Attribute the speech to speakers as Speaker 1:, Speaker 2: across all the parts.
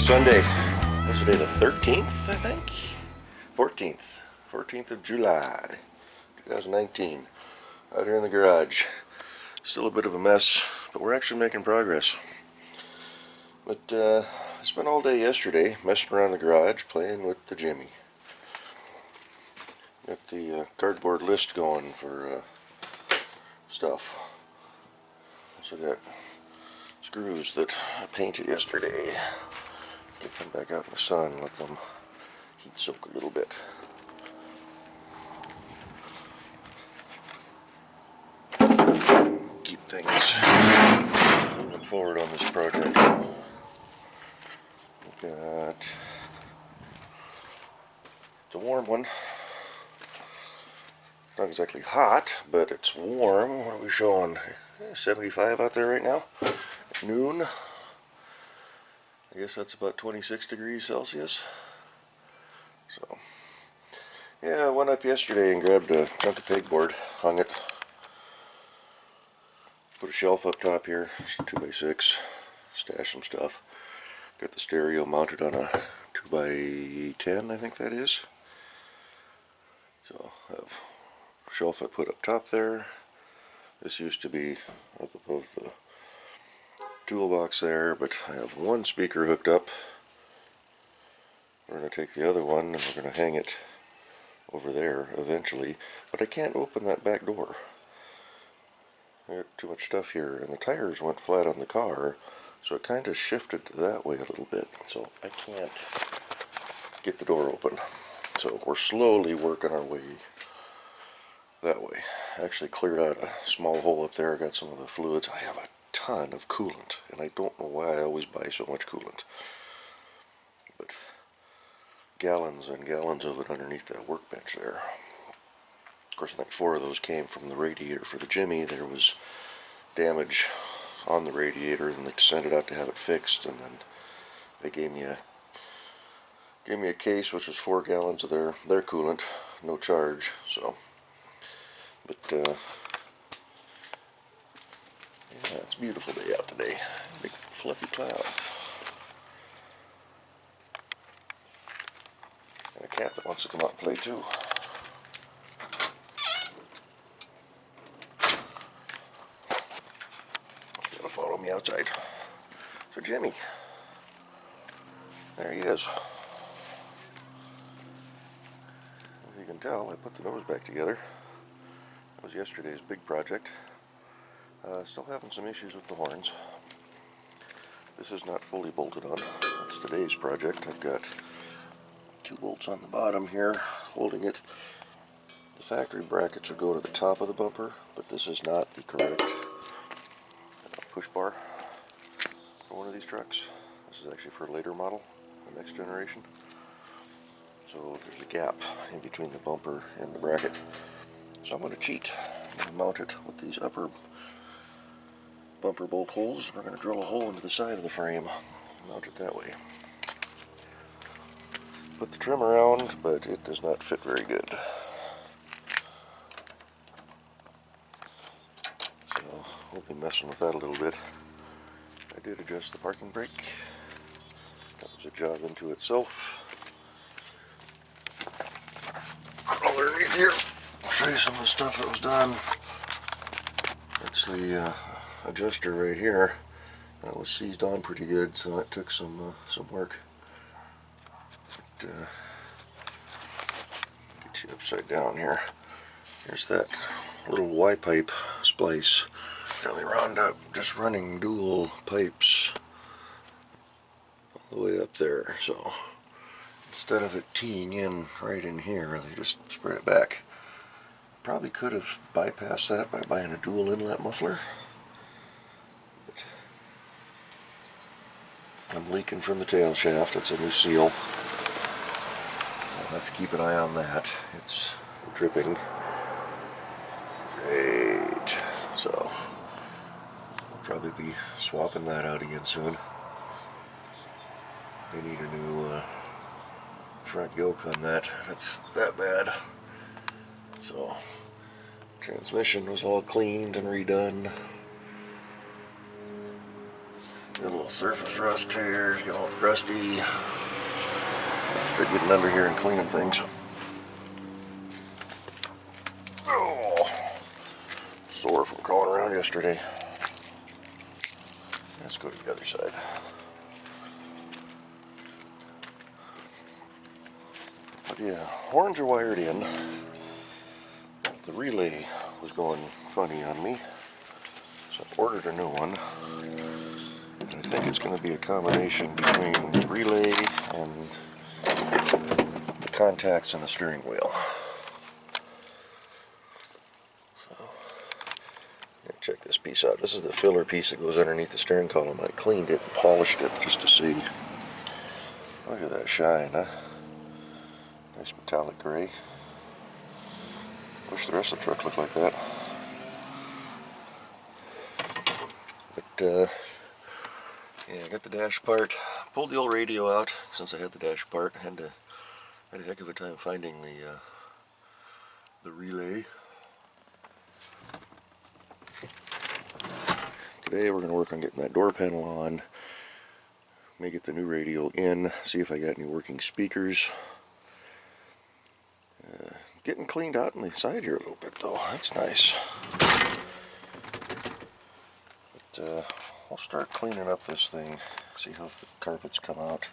Speaker 1: Sunday. What's today, the 13th, I think? 14th of July, 2019. Out here in the garage. Still a bit of a mess, but we're actually making progress. But I spent all day yesterday messing around the garage playing with the Jimmy. Got the cardboard list going for stuff. Also got screws that I painted yesterday. Get them back out in the sun, let them heat soak a little bit. Keep things moving forward on this project. We've got, it's a warm one. Not exactly hot, but it's warm. What are we showing? 75 out there right now. Noon. I guess that's about 26 degrees Celsius. So, yeah, I went up yesterday and grabbed a chunk of pegboard, hung it, put a shelf up top here, 2x6, stash some stuff. Got the stereo mounted on a 2x10, I think that is. So, I have a shelf I put up top there. This used to be up above the toolbox there, but I have one speaker hooked up. We're going to take the other one and we're going to hang it over there eventually, but I can't open that back door. I got too much stuff here, and the tires went flat on the car, so it kind of shifted that way a little bit, so I can't get the door open. So we're slowly working our way that way. I actually cleared out a small hole up there. I got some of the fluids. I have a ton of coolant, and I don't know why I always buy so much coolant, but gallons and gallons of it underneath that workbench there. Of course, I think 4 of those came from the radiator for the Jimmy. There was damage on the radiator, and they sent it out to have it fixed, and then they gave me a case which was 4 gallons of their coolant, no charge. So, but yeah, it's a beautiful day out today. Big fluffy clouds. And a cat that wants to come out and play too. He's gonna follow me outside. So Jimmy, there he is. As you can tell, I put the nose back together. That was yesterday's big project. Still having some issues with the horns. This is not fully bolted on. That's today's project. I've got 2 bolts on the bottom here holding it. The factory brackets would go to the top of the bumper, but this is not the correct push bar for one of these trucks. This is actually for a later model, the next generation. So there's a gap in between the bumper and the bracket. So I'm going to cheat. I'm going to mount it with these upper bumper bolt holes. We're going to drill a hole into the side of the frame and mount it that way. Put the trim around, but it does not fit very good. So we'll be messing with that a little bit. I did adjust the parking brake. That was a job into itself. Crawl underneath here. I'll show you some of the stuff that was done. That's the adjuster right here. That was seized on pretty good, so that took some work. But, get you upside down here. Here's that little Y-pipe splice. Now we round up just running dual pipes all the way up there. So instead of it teeing in right in here, they just spread it back. Probably could have bypassed that by buying a dual inlet muffler. But I'm leaking from the tail shaft. It's a new seal. I'll have to keep an eye on that. It's dripping. Great. So I'll probably be swapping that out again soon. They need a new front yoke on that if it's that bad. So transmission was all cleaned and redone. Got a little surface rust here, getting all crusty. Start getting under here and cleaning things. Oh, sore from crawling around yesterday. Let's go to the other side. But yeah, horns are wired in. The relay was going funny on me, so I ordered a new one. And I think it's going to be a combination between the relay and the contacts on the steering wheel. So, yeah, check this piece out. This is the filler piece that goes underneath the steering column. I cleaned it and polished it just to see. Look at that shine, huh? Nice metallic gray. Wish the rest of the truck looked like that. But, yeah, I got the dash part. Pulled the old radio out since I had the dash part. Had a heck of a time finding the relay. Today we're going to work on getting that door panel on. May get the new radio in. See if I got any working speakers. Getting cleaned out on the side here a little bit though. That's nice. But I'll start cleaning up this thing. See how the carpets come out.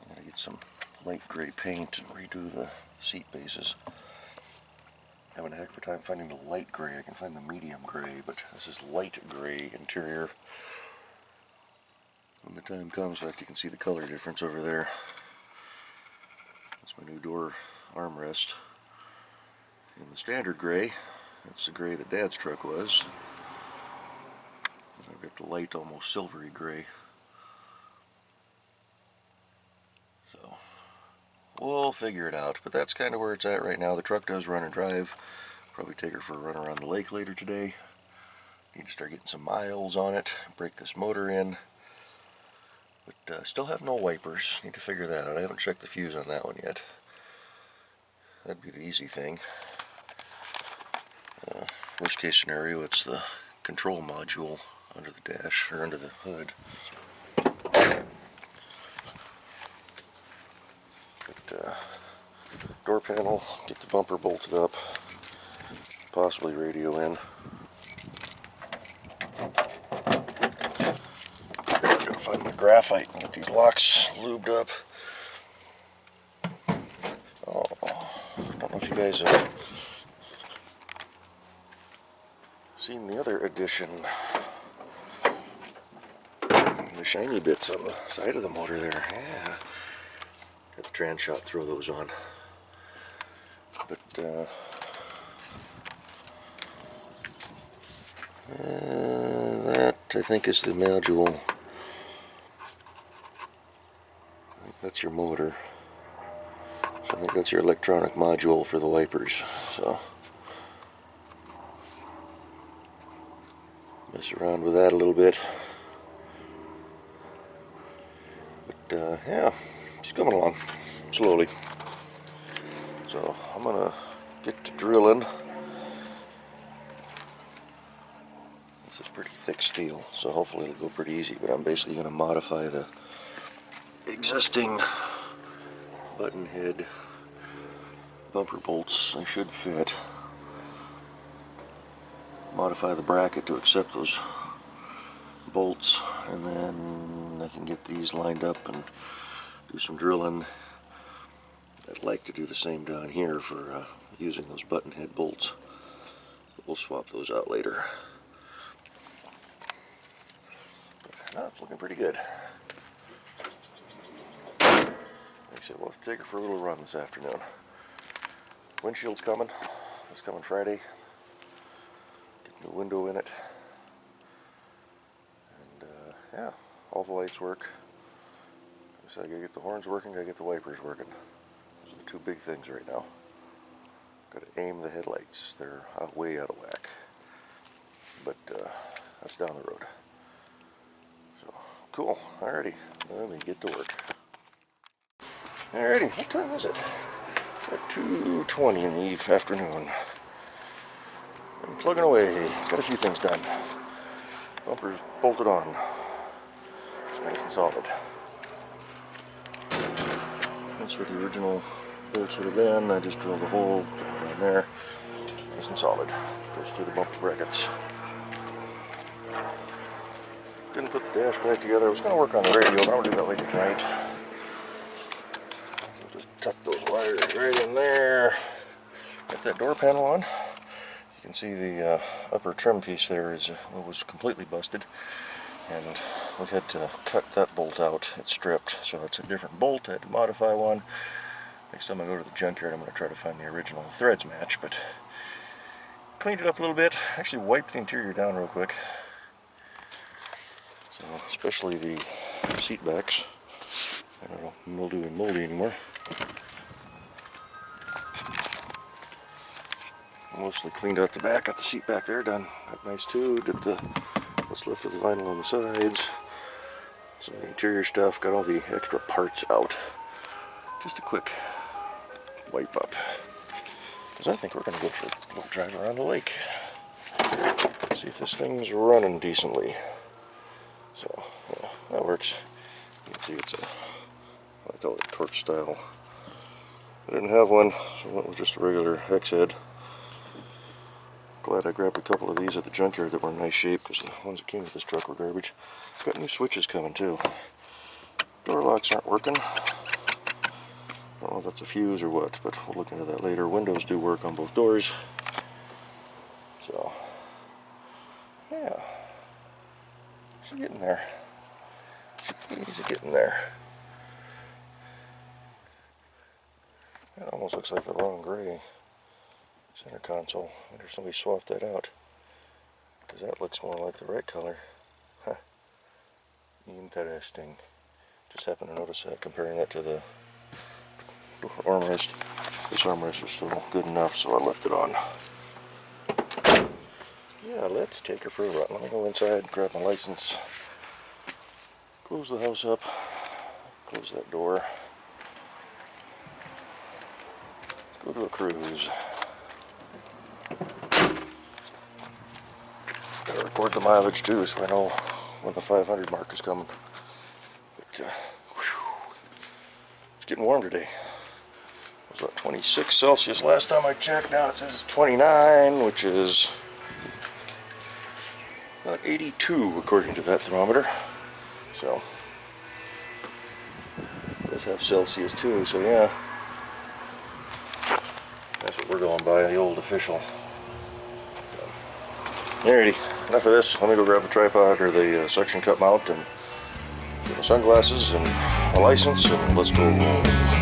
Speaker 1: I'm going to get some light gray paint and redo the seat bases. Having a heck of a time finding the light gray. I can find the medium gray, but this is light gray interior. When the time comes, in fact, you can see the color difference over there. That's my new door armrest. In the standard gray, that's the gray that Dad's truck was. I've got the light, almost silvery gray. So, we'll figure it out, but that's kind of where it's at right now. The truck does run and drive. Probably take her for a run around the lake later today. Need to start getting some miles on it, break this motor in. But still have no wipers. Need to figure that out. I haven't checked the fuse on that one yet. That'd be the easy thing. Worst case scenario, it's the control module under the dash, or under the hood. But, door panel, get the bumper bolted up, possibly radio in. Gotta find my graphite and get these locks lubed up. Oh, I don't know if you guys have seen the other addition. The shiny bits on the side of the motor there. Yeah. Got the trans shot, throw those on. But that I think is the module. I think that's your motor. So I think that's your electronic module for the wipers. So mess around with that a little bit. But yeah, it's coming along slowly. So I'm gonna get to drilling. This is pretty thick steel, so hopefully it'll go pretty easy, but I'm basically gonna modify the existing button head bumper bolts. They should fit. Modify the bracket to accept those bolts, and then I can get these lined up and do some drilling. I'd like to do the same down here for using those button head bolts, but we'll swap those out later. But, no, it's looking pretty good. Like I said, we'll take her for a little run this afternoon. Windshield's coming. It's coming Friday. Get a new window in it. Yeah, all the lights work. So I gotta get the horns working, gotta get the wipers working. Those are the two big things right now. Gotta aim the headlights. They're way out of whack. But that's down the road. So, cool. Alrighty, let me get to work. Alrighty, what time is it? At 2:20 in the afternoon. I'm plugging away. Got a few things done. Bumper's bolted on. Nice and solid. That's where the original bolts would have been. I just drilled a hole, put them down there. Nice and solid. Goes through the bumper brackets. Didn't put the dash back together. I was going to work on the radio, but I'm going to do that later tonight. We'll just tuck those wires right in there. Get that door panel on. You can see the upper trim piece there was completely busted, and we had to cut that bolt out. It's stripped, so it's a different bolt. I had to modify one. Next time I go to the junkyard, I'm going to try to find the original threads match, but cleaned it up a little bit. Actually wiped the interior down real quick. So, especially the seat backs. I don't know, mildew and moldy anymore. Mostly cleaned out the back, got the seat back there done up nice too. Did what's left of the vinyl on the sides. Some of the interior stuff, got all the extra parts out. Just a quick wipe up. Because I think we're going to go for a little drive around the lake. See if this thing's running decently. So, yeah, that works. You can see it's I call it torch style. I didn't have one, so I went with just a regular hex head. Glad I grabbed a couple of these at the junkyard that were in nice shape, because the ones that came with this truck were garbage. Got new switches coming too. Door locks aren't working. I don't know if that's a fuse or what, but we'll look into that later. Windows do work on both doors. So, yeah. She's getting there. She's getting there. It almost looks like the wrong gray center console. I wonder if somebody swapped that out, because that looks more like the right color. Huh. Interesting. Just happened to notice that, comparing that to the armrest. This armrest was still good enough, so I left it on. Yeah, let's take her for a run. Let me go inside, grab my license, close the house up, close that door. Let's go to a cruise. Gotta record the mileage too, so I know when the 500 mark is coming. But, it's getting warm today. It was about 26 Celsius last time I checked. Now it says 29, which is about 82 according to that thermometer. So, it does have Celsius too, so yeah. That's what we're going by, the old official. Alrighty, enough of this. Let me go grab the tripod or the suction cup mount and get my sunglasses and my license, and let's go roll.